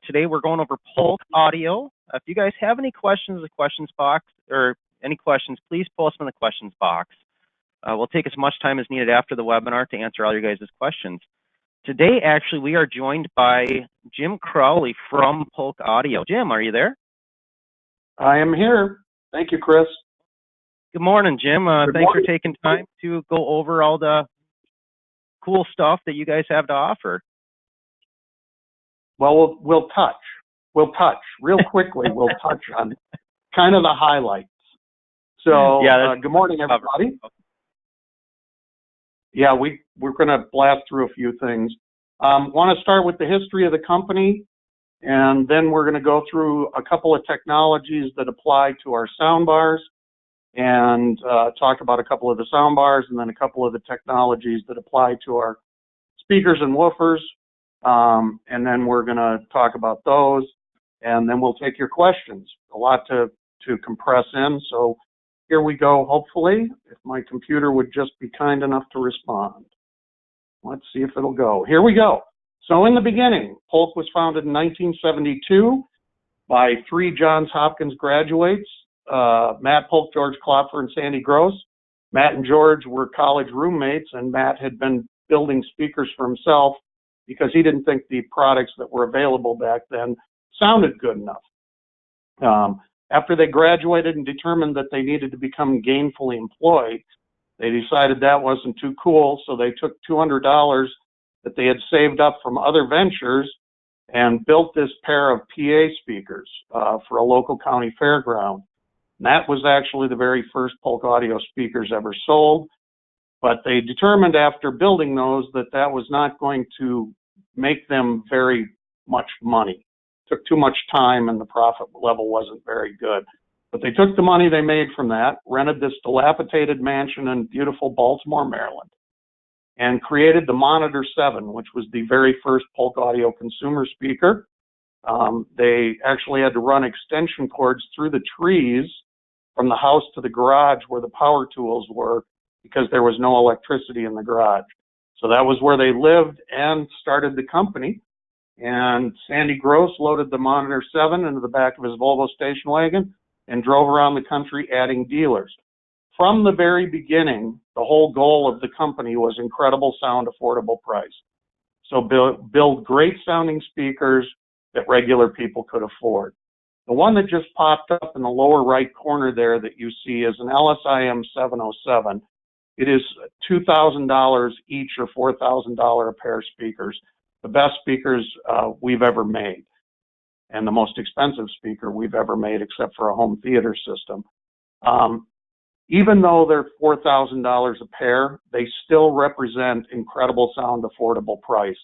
Today we're going over Polk audio. If you guys have any questions in the questions box, or any questions, please post them in the questions box. We'll take as much time as needed after the webinar to answer all your guys' questions. Today, actually, we are joined by Jim Crowley from Polk Audio. Jim, are you there? I am here. Thank you, Chris. Good morning, Jim. Thanks for taking time to go over all the cool stuff that you guys have to offer. Well, we'll touch real quickly. We'll touch on kind of the highlights. So, yeah, good morning, everybody. Yeah, we're going to blast through a few things. Want to start with the history of the company, and then we're going to go through a couple of technologies that apply to our sound bars, and talk about a couple of the sound bars, and then a couple of the technologies that apply to our speakers and woofers, and then we're going to talk about those, and then we'll take your questions. A lot to compress in, so here we go, hopefully, if my computer would just be kind enough to respond. Let's see if it'll go. Here we go. So in the beginning, Polk was founded in 1972 by three Johns Hopkins graduates, Matt Polk, George Klopfer, and Sandy Gross. Matt and George were college roommates, and Matt had been building speakers for himself because he didn't think the products that were available back then sounded good enough. After they graduated and determined that they needed to become gainfully employed, they decided that wasn't too cool, so they took $200 that they had saved up from other ventures and built this pair of PA speakers for a local county fairground. And that was actually the very first Polk audio speakers ever sold, but they determined after building those that that was not going to make them very much money. Took too much time and the profit level wasn't very good. But they took the money they made from that, rented this dilapidated mansion in beautiful Baltimore, Maryland, and created the Monitor 7, which was the very first Polk audio consumer speaker. They actually had to run extension cords through the trees from the house to the garage where the power tools were because there was no electricity in the garage. So that was where they lived and started the company. And Sandy Gross loaded the Monitor 7 into the back of his Volvo station wagon and drove around the country adding dealers. From the very beginning, the whole goal of the company was incredible sound, affordable price. So build great sounding speakers that regular people could afford. The one that just popped up in the lower right corner there that you see is an LSIM 707. It is $2,000 each or $4,000 a pair of speakers. The best speakers we've ever made, and the most expensive speaker we've ever made, except for a home theater system. Even though they're $4,000 a pair, they still represent incredible sound, affordable price,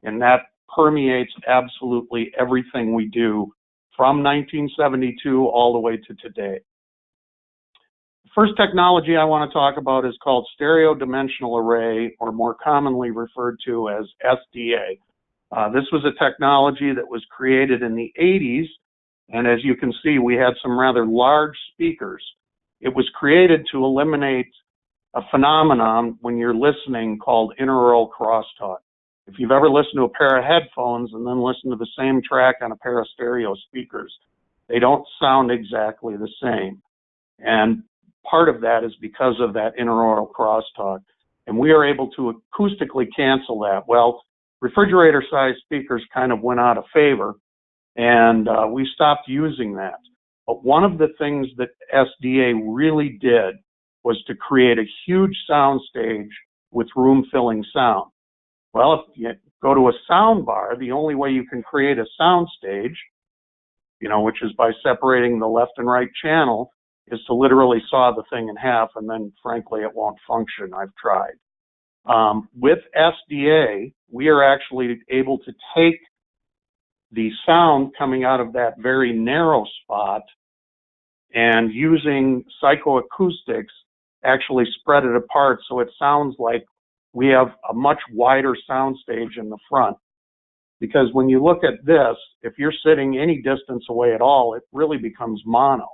and that permeates absolutely everything we do from 1972 all the way to today. The first technology I want to talk about is called stereo dimensional array, or more commonly referred to as SDA. This was a technology that was created in the 80s, and as you can see, we had some rather large speakers. It was created to eliminate a phenomenon when you're listening called inaural crosstalk. If you've ever listened to a pair of headphones and then listened to the same track on a pair of stereo speakers, they don't sound exactly the same. And part of that is because of that inaural crosstalk. And we are able to acoustically cancel that. Well, refrigerator-sized speakers kind of went out of favor, and we stopped using that. But one of the things that SDA really did was to create a huge sound stage with room-filling sound. Well, if you go to a sound bar, the only way you can create a sound stage, which is by separating the left and right channel, is to literally saw the thing in half, and then, frankly, it won't function. I've tried. With SDA, we are actually able to take the sound coming out of that very narrow spot and using psychoacoustics actually spread it apart so it sounds like we have a much wider sound stage in the front. Because when you look at this, if you're sitting any distance away at all, it really becomes mono.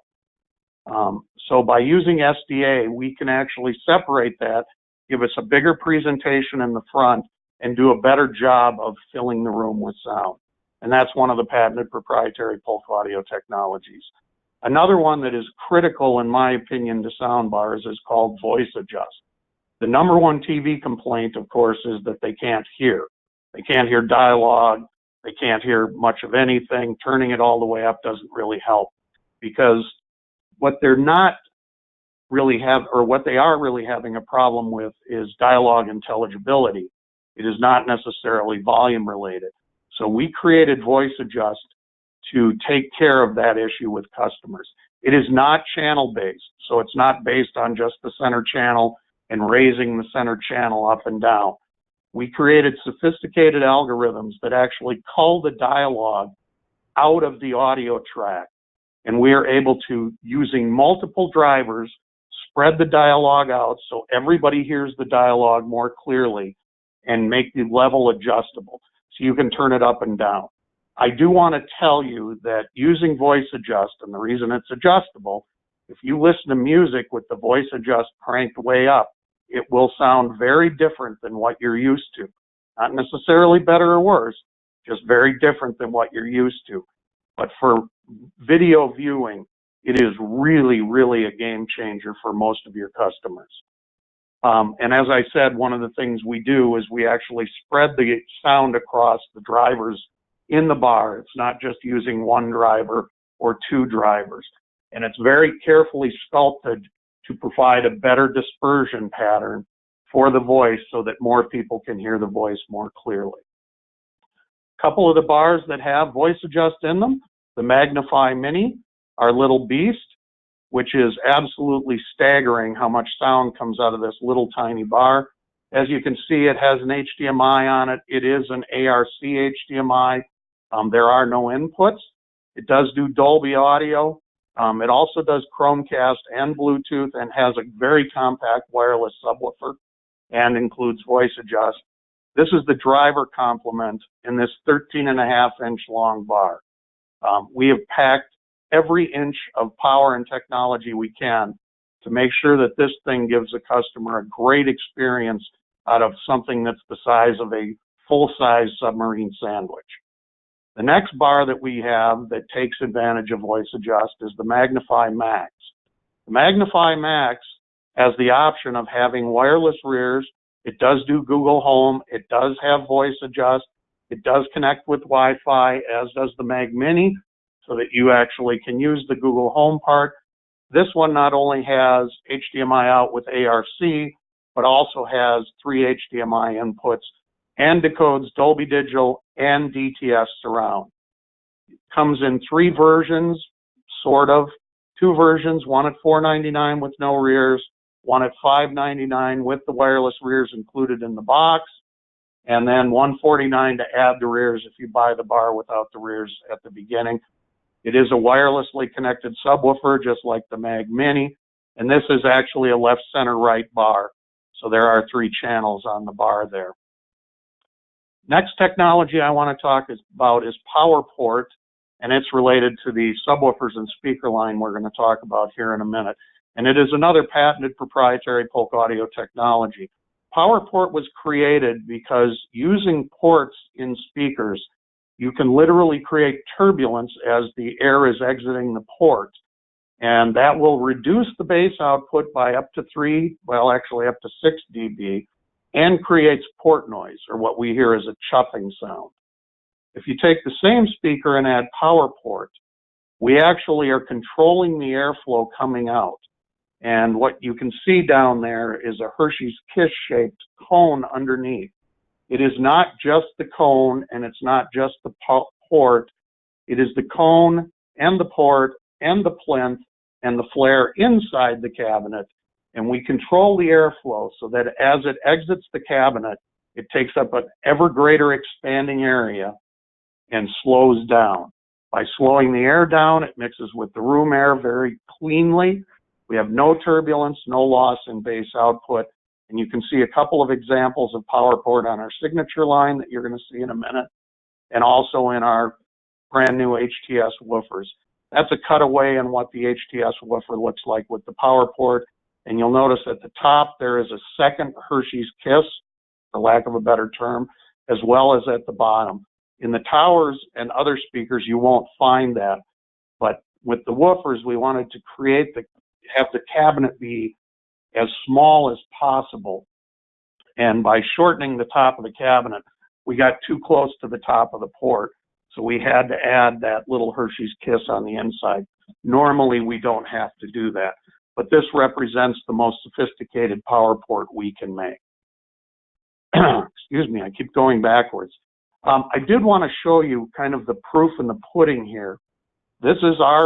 So by using SDA, we can actually separate that, give us a bigger presentation in the front, and do a better job of filling the room with sound. and that's one of the patented proprietary Polk audio technologies. Another one that is critical, in my opinion, to soundbars is called voice adjust. The number one TV complaint, of course, is that they can't hear. They can't hear dialogue. They can't hear much of anything. Turning it all the way up doesn't really help, because what they're not really what they are really having a problem with is dialogue intelligibility. It is not necessarily volume related. So we created voice adjust to take care of that issue with customers. It is not channel based, so it's not based on just the center channel and raising the center channel up and down. We created sophisticated algorithms that actually cull the dialogue out of the audio track, and we are able to, using multiple drivers, spread the dialogue out so everybody hears the dialogue more clearly and make the level adjustable so you can turn it up and down. I do want to tell you that using voice adjust, and the reason it's adjustable, if you listen to music with the voice adjust cranked way up, it will sound very different than what you're used to. Not necessarily better or worse, just very different than what you're used to. But for video viewing, it is really, really a game changer for most of your customers. And as I said, one of the things we do is we actually spread the sound across the drivers in the bar. It's not just using one driver or two drivers. And it's very carefully sculpted to provide a better dispersion pattern for the voice so that more people can hear the voice more clearly. A couple of the bars that have voice adjust in them, the Magnify Mini, our little beast, which is absolutely staggering how much sound comes out of this little tiny bar. As you can see, it has an HDMI on it. It is an ARC HDMI. There are no inputs. It does do Dolby audio. It also does Chromecast and Bluetooth and has a very compact wireless subwoofer and includes voice adjust. This is the driver complement in this 13.5-inch long bar. We have packed every inch of power and technology we can to make sure that this thing gives a customer a great experience out of something that's the size of a full-size submarine sandwich. The next bar that we have that takes advantage of voice adjust is the Magnify Max. The Magnify Max has the option of having wireless rears. It does do Google Home. It does have voice adjust. It does connect with Wi-Fi, as does the Mag Mini, so that you actually can use the Google Home part. This one not only has HDMI out with ARC, but also has 3 HDMI inputs and decodes Dolby Digital and DTS surround. It comes in 3 versions, sort of. 2 versions, one at $499 with no rears, one at $599 with the wireless rears included in the box, and then $149 to add the rears if you buy the bar without the rears at the beginning. It is a wirelessly connected subwoofer, just like the Mag Mini, and this is actually a left, center, right bar. So there are 3 channels on the bar there. Next technology I want to talk about is PowerPort, and it's related to the subwoofers and speaker line we're going to talk about here in a minute. And it is another patented proprietary Polk audio technology. PowerPort was created because using ports in speakers, you can literally create turbulence as the air is exiting the port. And that will reduce the bass output by up to 6 dB, and creates port noise, or what we hear as a chuffing sound. If you take the same speaker and add PowerPort, we actually are controlling the airflow coming out. And what you can see down there is a Hershey's Kiss-shaped cone underneath. It is not just the cone, and it's not just the port. It is the cone and the port and the plinth and the flare inside the cabinet. And we control the airflow so that as it exits the cabinet, it takes up an ever greater expanding area and slows down. By slowing the air down, it mixes with the room air very cleanly. We have no turbulence, no loss in bass output. And you can see a couple of examples of PowerPort on our signature line that you're going to see in a minute, and also in our brand new HTS woofers. That's a cutaway in what the HTS woofer looks like with the PowerPort. And you'll notice at the top there is a second Hershey's Kiss, for lack of a better term, as well as at the bottom. In the towers and other speakers, you won't find that. But with the woofers, we wanted to have the cabinet be as small as possible. And by shortening the top of the cabinet, we got too close to the top of the port. So we had to add that little Hershey's Kiss on the inside. Normally, we don't have to do that. But this represents the most sophisticated power port we can make. Excuse me, I keep going backwards. I did want to show you kind of the proof in the pudding here. This is our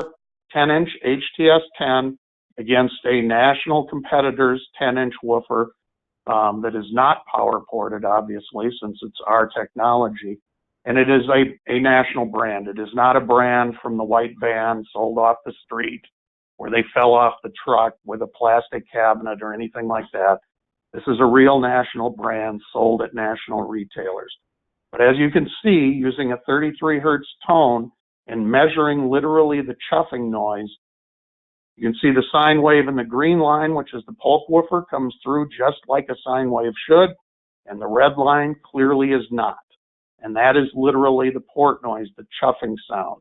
10-inch HTS-10 against a national competitor's 10-inch woofer that is not power ported, obviously, since it's our technology. And it is a national brand. It is not a brand from the white van sold off the street where they fell off the truck with a plastic cabinet or anything like that. This is a real national brand sold at national retailers. But as you can see, using a 33 hertz tone and measuring literally the chuffing noise, you can see the sine wave in the green line, which is the Polk woofer, comes through just like a sine wave should, and the red line clearly is not. And that is literally the port noise, the chuffing sound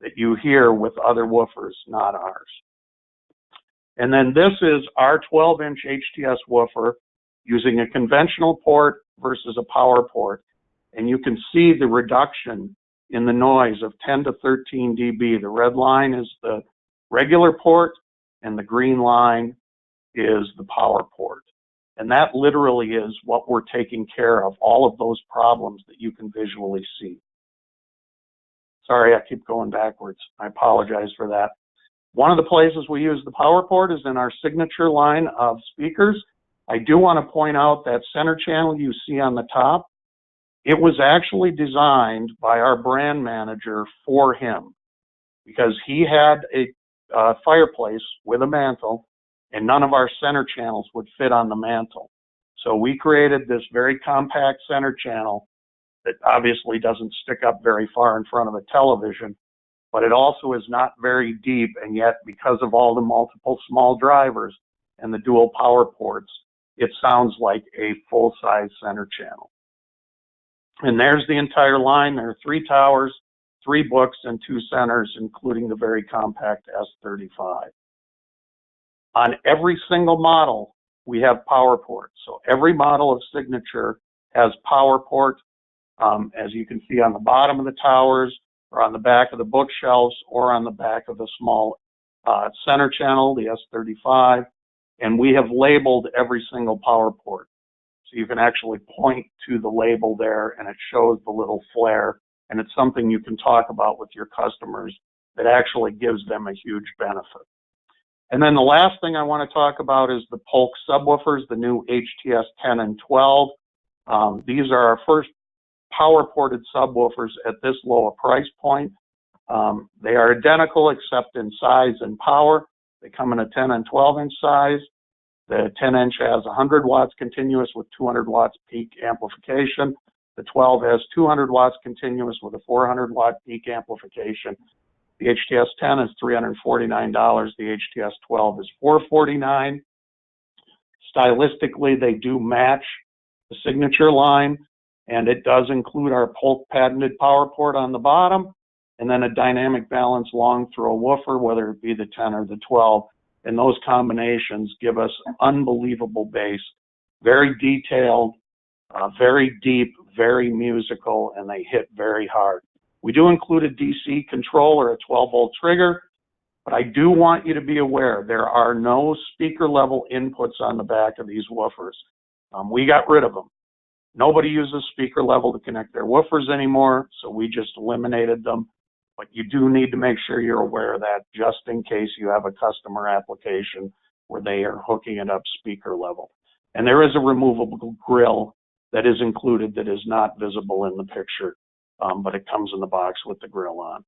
that you hear with other woofers, not ours. And then this is our 12-inch HTS woofer using a conventional port versus a power port. And you can see the reduction in the noise of 10 to 13 dB. The red line is the regular port, and the green line is the power port. And that literally is what we're taking care of, all of those problems that you can visually see. Sorry, I keep going backwards. I apologize for that. One of the places we use the power port is in our signature line of speakers. I do want to point out that center channel you see on the top. It was actually designed by our brand manager for him because he had a fireplace with a mantle and none of our center channels would fit on the mantle. So we created this very compact center channel that obviously doesn't stick up very far in front of a television, but it also is not very deep, and yet because of all the multiple small drivers and the dual power ports, it sounds like a full-size center channel. And there's the entire line. There are 3 towers, 3 books, and 2 centers, including the very compact S35. On every single model, we have power ports. So every model of Signature has power port, as you can see on the bottom of the towers, or on the back of the bookshelves, or on the back of the small center channel, the S35. And we have labeled every single power port. So you can actually point to the label there, and it shows the little flare. And it's something you can talk about with your customers that actually gives them a huge benefit. And then the last thing I want to talk about is the Polk subwoofers, the new HTS 10 and 12. These are our first power-ported subwoofers at this low a price point. They are identical except in size and power. They come in a 10 and 12-inch size. The 10-inch has 100 watts continuous with 200 watts peak amplification. The 12 has 200 watts continuous with a 400 watt peak amplification. The HTS 10 is $349. The HTS 12 is $449. Stylistically, they do match the Signature line, and it does include our Polk patented power port on the bottom, and then a dynamic balance long throw woofer, whether it be the 10 or the 12. And those combinations give us unbelievable bass, very detailed, very deep, very musical, and they hit very hard. We do include a DC control or a 12-volt trigger, but I do want you to be aware there are no speaker level inputs on the back of these woofers. We got rid of them. Nobody uses speaker level to connect their woofers anymore, so we just eliminated them. But you do need to make sure you're aware of that just in case you have a customer application where they are hooking it up speaker level. And there is a removable grill that is included that is not visible in the picture, but it comes in the box with the grill on.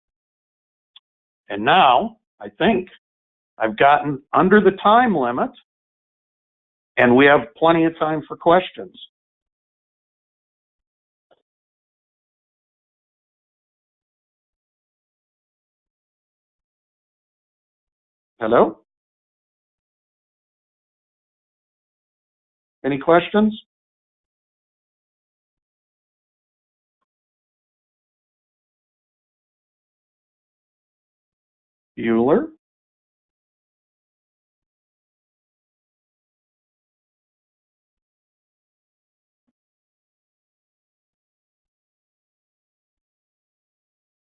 And now, I think I've gotten under the time limit, and we have plenty of time for questions. Hello? Any questions? Bueller?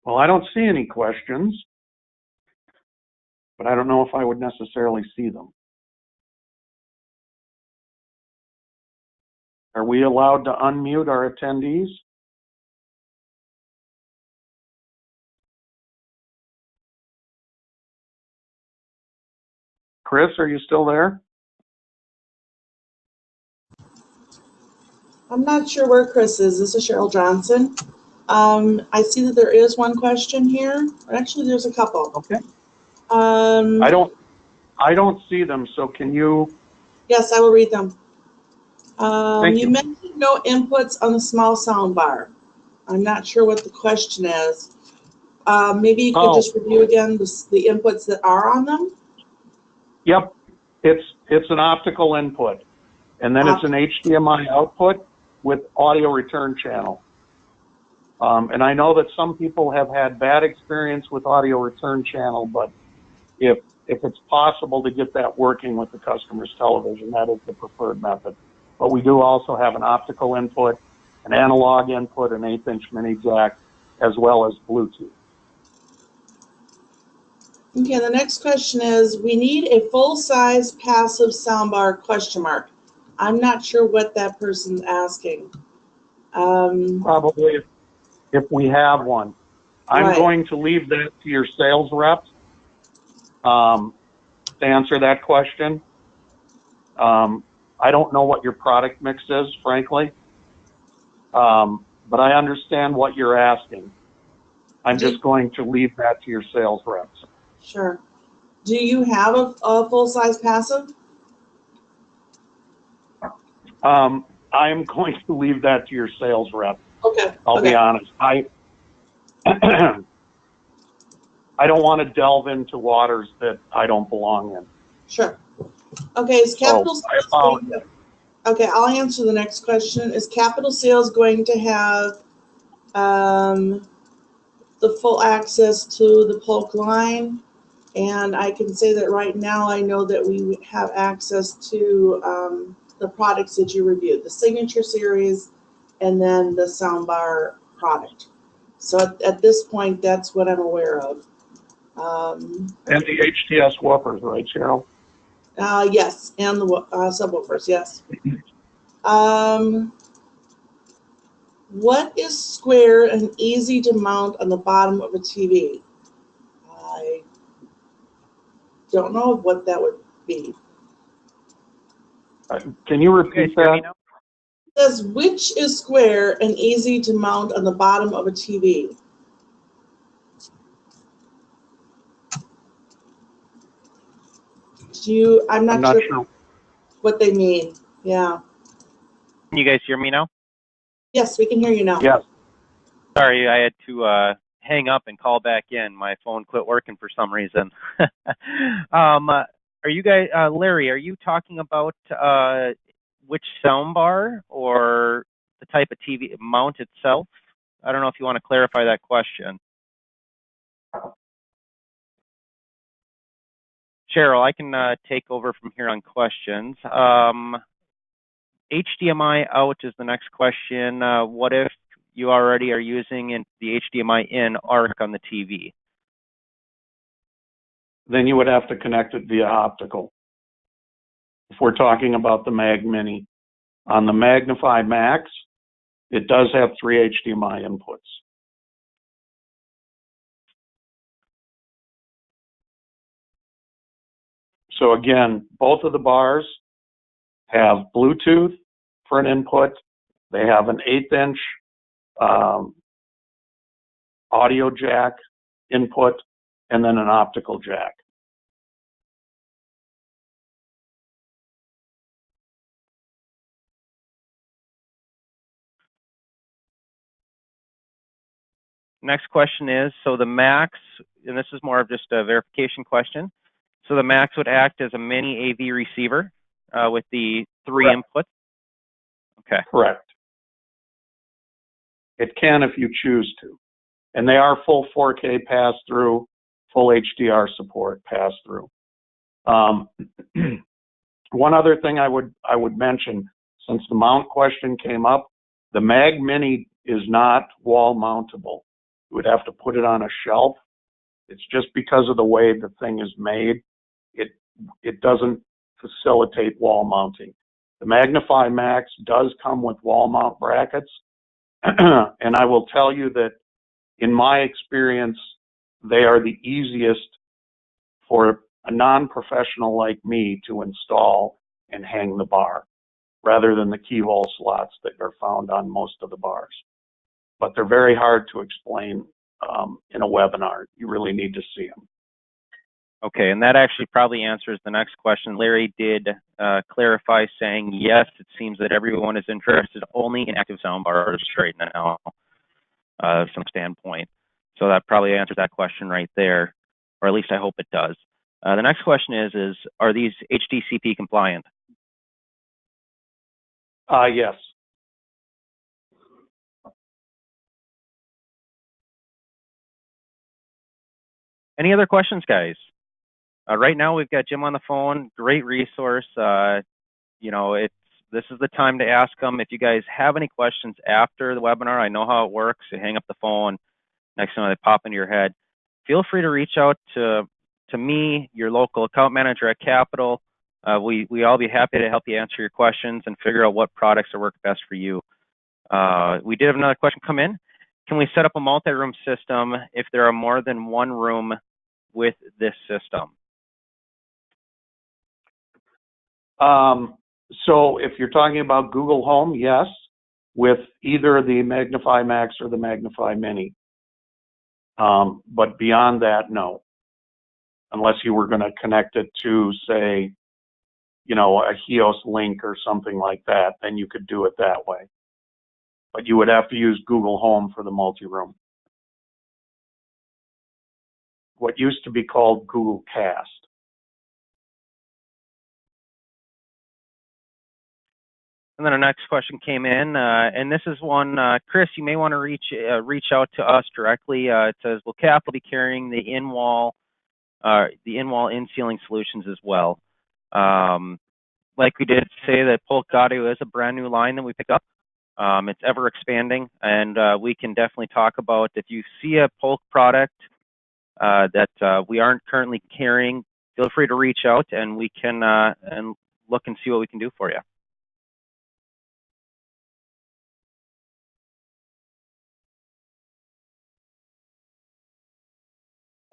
Well, I don't see any questions, but I don't know if I would necessarily see them. Are we allowed to unmute our attendees? Chris, are you still there? I'm not sure where Chris is. This is Cheryl Johnson. I see that there is one question here. Actually, there's a couple. Okay. I don't see them, so can you? Yes, I will read them. Thank you. You mentioned no inputs on the small sound bar. I'm not sure what the question is. Maybe you could just review again the inputs that are on them? Yep. It's an optical input, and then it's an HDMI output with audio return channel. And I know that some people have had bad experience with audio return channel, but if it's possible to get that working with the customer's television, that is the preferred method. But we do also have an optical input, an analog input, an 1/8" mini jack, as well as Bluetooth. Okay, the next question is, we need a full-size passive soundbar, ? I'm not sure what that person's asking. Probably if we have one. I'm going to leave that to your sales reps to answer that question. I don't know what your product mix is, frankly, but I understand what you're asking. I'm just going to leave that to your sales reps. Sure. Do you have a full-size passive? I'm going to leave that to your sales rep. Okay. I'll be honest. I don't want to delve into waters that I don't belong in. Sure. Okay, is capital sales going to, okay, I'll answer the next question. Is capital sales going to have the full access to the Polk line? And I can say that right now I know that we have access to the products that you reviewed, the Signature Series and then the soundbar product. So at this point, that's what I'm aware of. And the HTS woofers, right, Cheryl? Yes, and the subwoofers, yes. What is square and easy to mount on the bottom of a TV? I don't know what that would be. Can you repeat that? It says, which is square and easy to mount on the bottom of a TV? I'm not sure what they mean. Yeah. Can you guys hear me now? Yes, we can hear you now. Yes. Sorry, I had to hang up and call back in. My phone quit working for some reason. Are you guys, Larry, are you talking about which soundbar or the type of TV mount itself? I don't know if you want to clarify that question. Cheryl, I can take over from here on questions. HDMI out is the next question. What if you already are using the HDMI in ARC on the TV? Then you would have to connect it via optical. If we're talking about the Mag Mini. On the Magnify Max, it does have 3 HDMI inputs. So again, both of the bars have Bluetooth for an input. They have an 1/8" audio jack input, and then an optical jack. Next question is, so the Max, and this is more of just a verification question. So the Max would act as a mini AV receiver with the 3 inputs? Okay. Correct. It can if you choose to. And they are full 4K pass-through, full HDR support pass-through. One other thing I would mention, since the mount question came up, the Mag Mini is not wall mountable. You would have to put it on a shelf. It's just because of the way the thing is made, it doesn't facilitate wall mounting. The Magnify Max does come with wall mount brackets, and I will tell you that in my experience, they are the easiest for a non-professional like me to install and hang the bar, rather than the keyhole slots that are found on most of the bars. But they're very hard to explain in a webinar. You really need to see them. Okay, and that actually probably answers the next question. Larry did clarify, saying, yes, it seems that everyone is interested only in active sound bars right now, from some standpoint. So that probably answers that question right there, or at least I hope it does. The next question is are these HDCP compliant? Yes. Any other questions, guys? Right now we've got Jim on the phone. Great resource. You know, this is the time to ask them. If you guys have any questions after the webinar, I know how it works. You hang up the phone, next time they pop into your head. Feel free to reach out to me, your local account manager at Capital. We all be happy to help you answer your questions and figure out what products will work best for you. We did have another question come in. Can we set up a multi-room system if there are more than one room with this system? So if you're talking about Google Home, yes, with either the Magnify Max or the Magnify Mini. But beyond that, no. Unless you were going to connect it to, say, you know, a Hios Link or something like that, then you could do it that way. But you would have to use Google Home for the multi-room. What used to be called Google Cast. And then our next question came in, and this is one, Chris, you may want to reach out to us directly. It says, will Capital be carrying the in-wall in-ceiling solutions as well? Like we did say, that Polk Audio is a brand new line that we pick up. It's ever expanding, and we can definitely talk about if you see a Polk product that we aren't currently carrying, feel free to reach out and we can and look and see what we can do for you.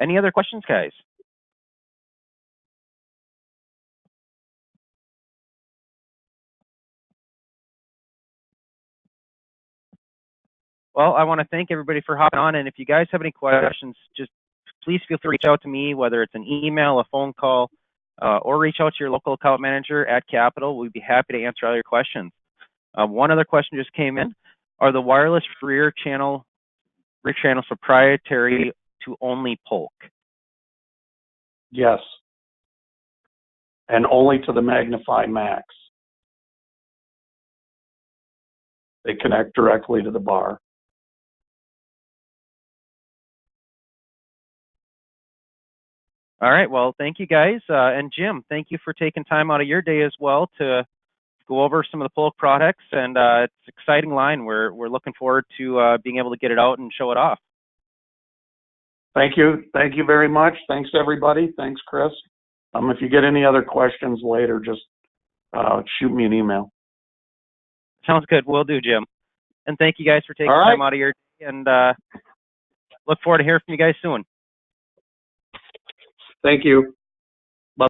Any other questions, guys? Well, I want to thank everybody for hopping on, and if you guys have any questions, just please feel free to reach out to me, whether it's an email, a phone call, or reach out to your local account manager at Capital. We'd be happy to answer all your questions. One other question just came in. Are the wireless rear channels proprietary to only Polk? Yes. And only to the Magnify Max. They connect directly to the bar. All right, well, thank you guys. And Jim, thank you for taking time out of your day as well to go over some of the Polk products. And it's an exciting line. We're looking forward to being able to get it out and show it off. Thank you. Thank you very much. Thanks, everybody. Thanks, Chris. If you get any other questions later, just shoot me an email. Sounds good. Will do, Jim. And thank you guys for taking time out of your day. And look forward to hearing from you guys soon. Thank you.